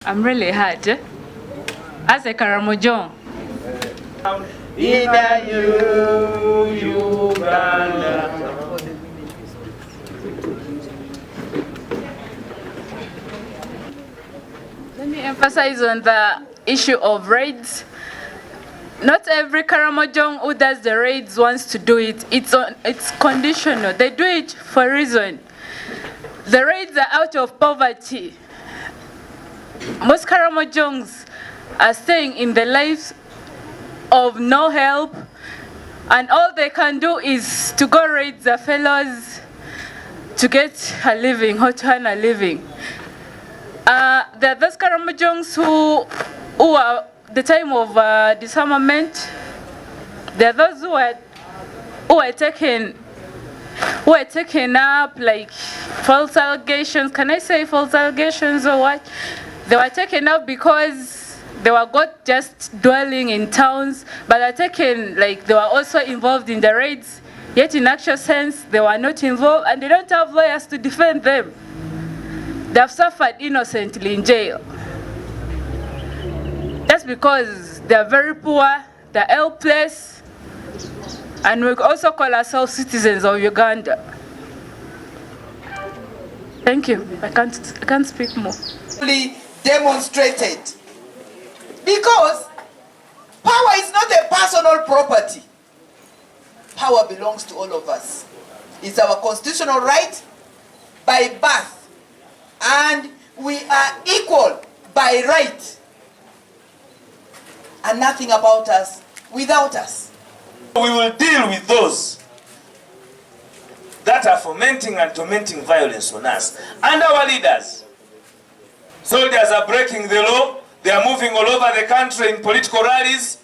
I'm really hurt. As a Kalamojong. Ida Uganda. Let me emphasize on the issue of raids. Not every Kalamojong who does the raids wants to do it. It's conditional. They do it for a reason. The raids are out of poverty. Most Kalamajongs are staying in the lives of no help, and all they can do is to go raid their fellows to get a living or to earn a living. There are those Kalamajongs who are the time of disarmament. There are those who are taken up like false allegations. Can I say false allegations or what? They were taken up because they were not just dwelling in towns, but are taken like they were also involved in the raids. Yet in actual sense, they were not involved, and they don't have lawyers to defend them. They have suffered innocently in jail. That's because they are very poor, they're helpless, and we also call ourselves citizens of Uganda. Thank you. I can't speak more. Demonstrated, because power is not a personal property. Power belongs to all of us. It's our constitutional right by birth, and we are equal by right, and nothing about us without us. We will deal with those that are fomenting and tormenting violence on us and our leaders. Soldiers are breaking the law. They are moving all over the country in political rallies,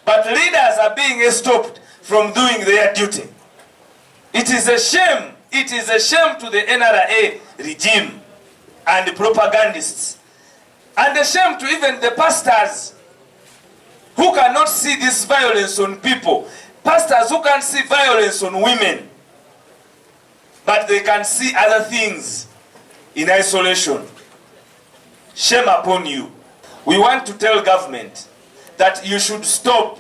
but leaders are being stopped from doing their duty. It is a shame. It is a shame to the NRA regime and the propagandists, and a shame to even the pastors who cannot see this violence on people. Pastors who can see violence on women, but they can see other things in isolation. Shame upon you. We want to tell government that you should stop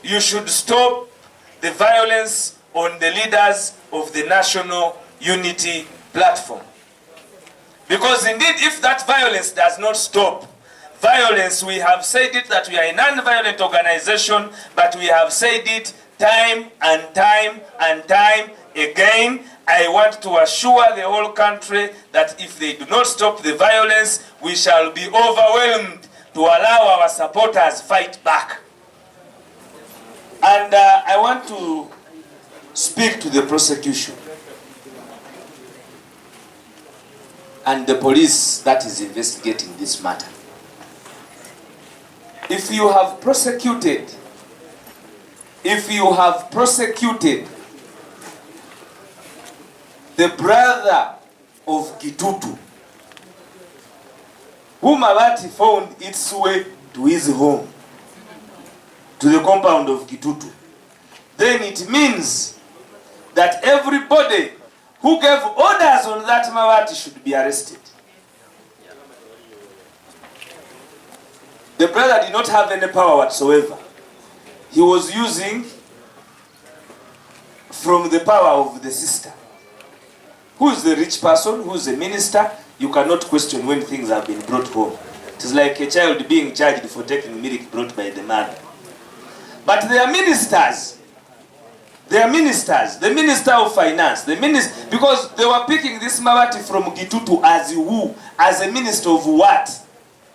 the violence on the leaders of the National Unity Platform. Because indeed, if that violence does not stop, violence, we have said it that we are a non-violent organization, but we have said it time and time and time again. I want to assure the whole country that if they do not stop the violence, we shall be overwhelmed to allow our supporters fight back. And I want to speak to the prosecution and the police that is investigating this matter. If you have prosecuted the brother of Gitutu, whom Mabati found its way to his home, to the compound of Gitutu, then it means that everybody who gave orders on that Mabati should be arrested. The brother did not have any power whatsoever. He was using from the power of the sister. Who is the rich person? Who is the minister? You cannot question when things have been brought home. It is like a child being charged for taking milk brought by the man. But they are ministers. The Minister of Finance, because they were picking this Mabati from Gitutu as who? As a minister of what?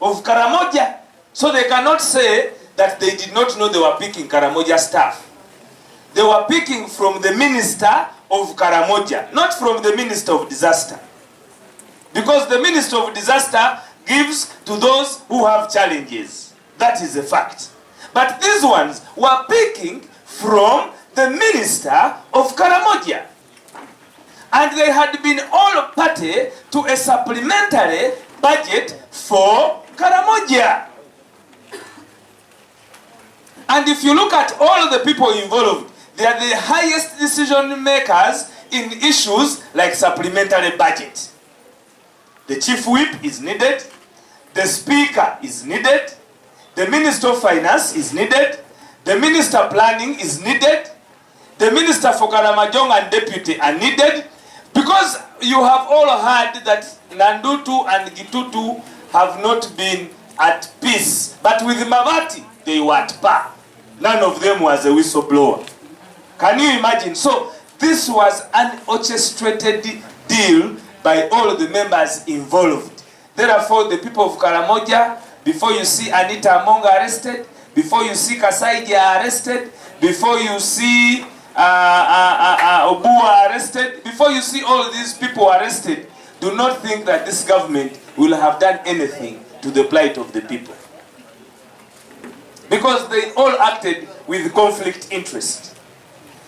Of Kalamojja. So they cannot say that they did not know they were picking Kalamojja staff. They were picking from the minister of Kalamojja, not from the minister of disaster. Because the minister of disaster gives to those who have challenges. That is a fact. But these ones were picking from the minister of Kalamojja. And they had been all party to a supplementary budget for Kalamojja. And if you look at all the people involved, they are the highest decision makers in issues like supplementary budget. The chief whip is needed. The Speaker is needed. The Minister of Finance is needed. The Minister of Planning is needed. The Minister for Kalamajongs and Deputy are needed. Because you have all heard that Nandutu and Gitutu have not been at peace. But with Mavati, they were at par. None of them was a whistleblower. Can you imagine? So this was an orchestrated deal by all the members involved. Therefore, the people of Kalamojja, before you see Anita Among arrested, before you see Kasaija arrested, before you see Obua arrested, before you see all these people arrested, do not think that this government will have done anything to the plight of the people. Because they all acted with conflict interest.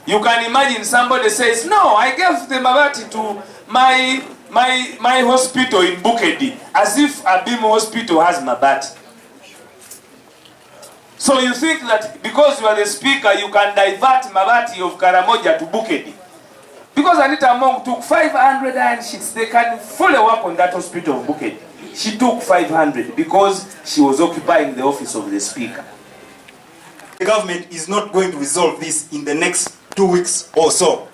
You can imagine somebody says, no, I gave the Mabati to my hospital in Bukedi, as if Abim Hospital has Mabati. So you think that because you are the speaker, you can divert Mabati of Kalamojja to Bukedi. Because Anita Among took 500 iron sheets, they can fully work on that hospital of Bukedi. She took 500 because she was occupying the office of the speaker. The government is not going to resolve this in the next 2 weeks or so.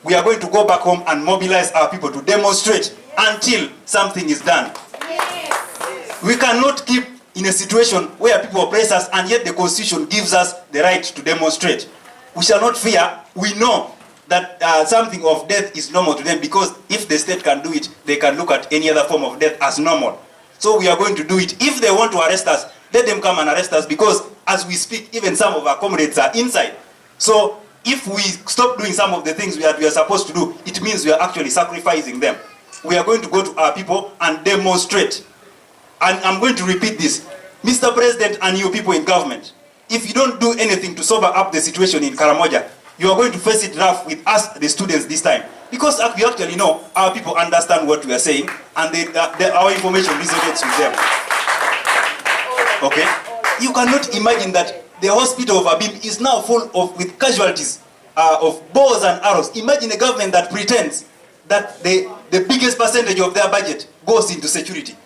We are going to go back home and mobilize our people to demonstrate until something is done. Yes. We cannot keep in a situation where people oppress us and yet the Constitution gives us the right to demonstrate. We shall not fear. We know that something of death is normal to them, because if the state can do it, they can look at any other form of death as normal. So we are going to do it. If they want to arrest us, let them come and arrest us, because as we speak, even some of our comrades are inside. So if we stop doing some of the things we are supposed to do, it means we are actually sacrificing them. We are going to go to our people and demonstrate. And I'm going to repeat this. Mr. President and you people in government, if you don't do anything to sober up the situation in Kalamojja, you are going to face it rough with us, the students, this time. Because we actually know our people understand what we are saying, and our information resonates with them. Okay? You cannot imagine that the hospital of Abim is now full with casualties of bows and arrows. Imagine a government that pretends that the biggest percentage of their budget goes into security.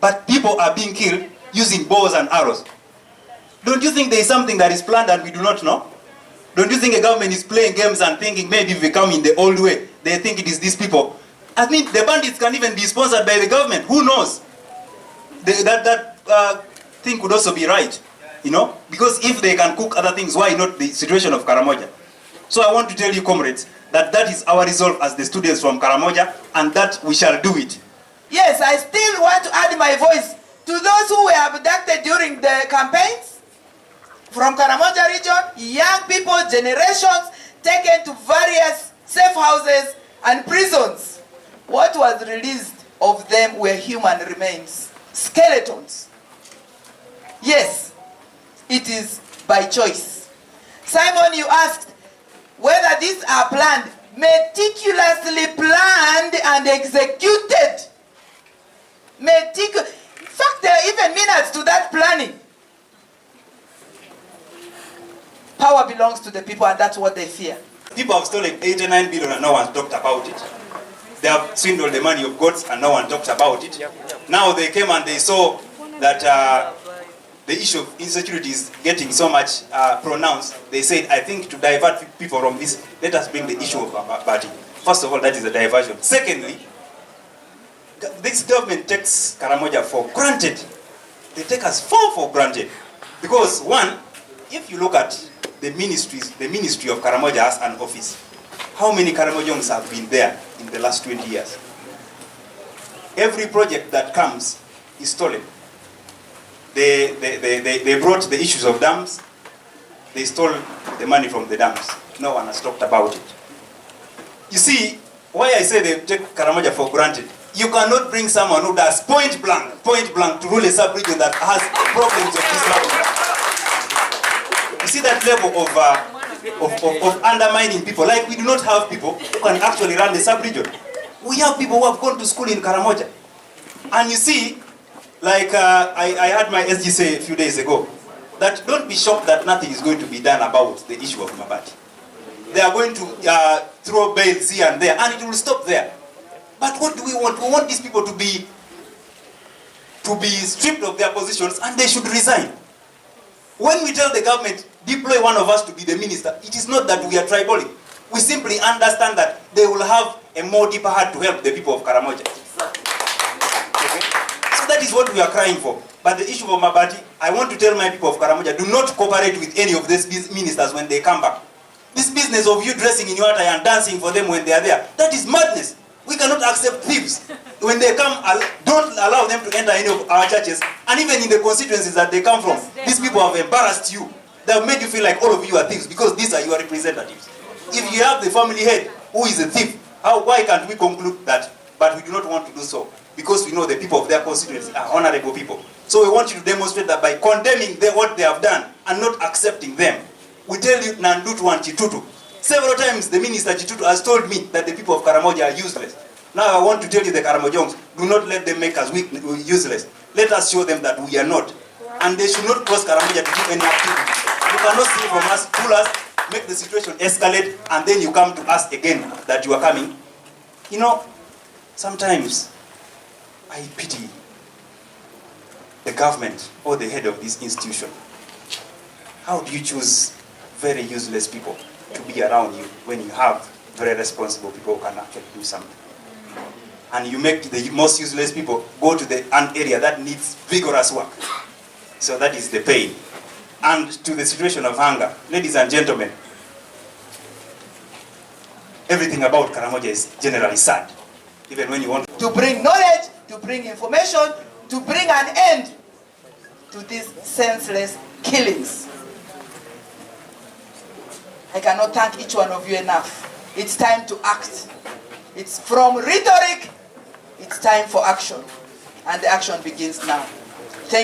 But people are being killed using bows and arrows. Don't you think there is something that is planned and we do not know? Don't you think a government is playing games and thinking maybe if we come in the old way, they think it is these people? I mean, the bandits can even be sponsored by the government. Who knows? That thing could also be right, you know? Because if they can cook other things, why not the situation of Kalamojja? So I want to tell you, comrades, that is our resolve as the students from Kalamojja, and that we shall do it. Yes, I still want to add my voice to those who were abducted during the campaigns. From Kalamojja region, young people, generations, taken to various safe houses and prisons. What was released of them were human remains, skeletons. Yes, it is by choice. Simon, you asked whether these are planned, meticulously planned and executed. In fact, there are even minutes to that planning. Power belongs to the people, and that's what they fear. People have stolen 89 billion and no one talked about it. They have swindled the money of gods and no one talked about it. Now they came and they saw that the issue of insecurity is getting so much pronounced. They said, I think to divert people from this, let us bring the issue of party. First of all, that is a diversion. Secondly, this government takes Kalamojja for granted. They take us for granted. Because one, if you look at the ministry of Kalamojja as an office, how many Kalamajongs have been there in the last 20 years? Every project that comes is stolen. They brought the issues of dams. They stole the money from the dams. No one has talked about it. You see, why I say they take Kalamojja for granted. You cannot bring someone who does point blank to rule a sub-region that has problems of this magnitude. You see that level of undermining people. Like, we do not have people who can actually run the sub-region. We have people who have gone to school in Kalamojja. And you see, like I had my SG say a few days ago, that don't be shocked that nothing is going to be done about the issue of Mabati. They are going to throw bails here and there, and it will stop there. But what do we want? We want these people to be to be stripped of their positions and they should resign. When we tell the government, deploy one of us to be the minister, it is not that we are triballing. We simply understand that they will have a more deeper heart to help the people of Kalamojja. Okay? So that is what we are crying for. But the issue of Mabati, I want to tell my people of Kalamojja, do not cooperate with any of these ministers when they come back. This business of you dressing in your attire and dancing for them when they are there, that is madness. We cannot accept thieves. When they come, don't allow them to enter any of our churches. And even in the constituencies that they come from, these people have embarrassed you. They have made you feel like all of you are thieves because these are your representatives. If you have the family head who is a thief, why can't we conclude that? But we do not want to do so because we know the people of their constituency are honorable people. So we want you to demonstrate that by condemning what they have done and not accepting them. We tell you Nandutu and Chitutu. Several times the minister Chitutu has told me that the people of Kalamojja are useless. Now I want to tell you the Kalamajongs, do not let them make us useless. Let us show them that we are not. And they should not cause Kalamojja to do any activity. You cannot steal from us, pull us, make the situation escalate, and then you come to us again that you are coming. You know, sometimes I pity the government or the head of this institution. How do you choose very useless people to be around you when you have very responsible people who can actually do something? And you make the most useless people go to an area that needs vigorous work. So that is the pain. And to the situation of hunger, ladies and gentlemen, everything about Kalamojja is generally sad. Even when you want to bring knowledge, to bring information, to bring an end to these senseless killings. I cannot thank each one of you enough. It's time to act. It's from rhetoric, it's time for action. And the action begins now.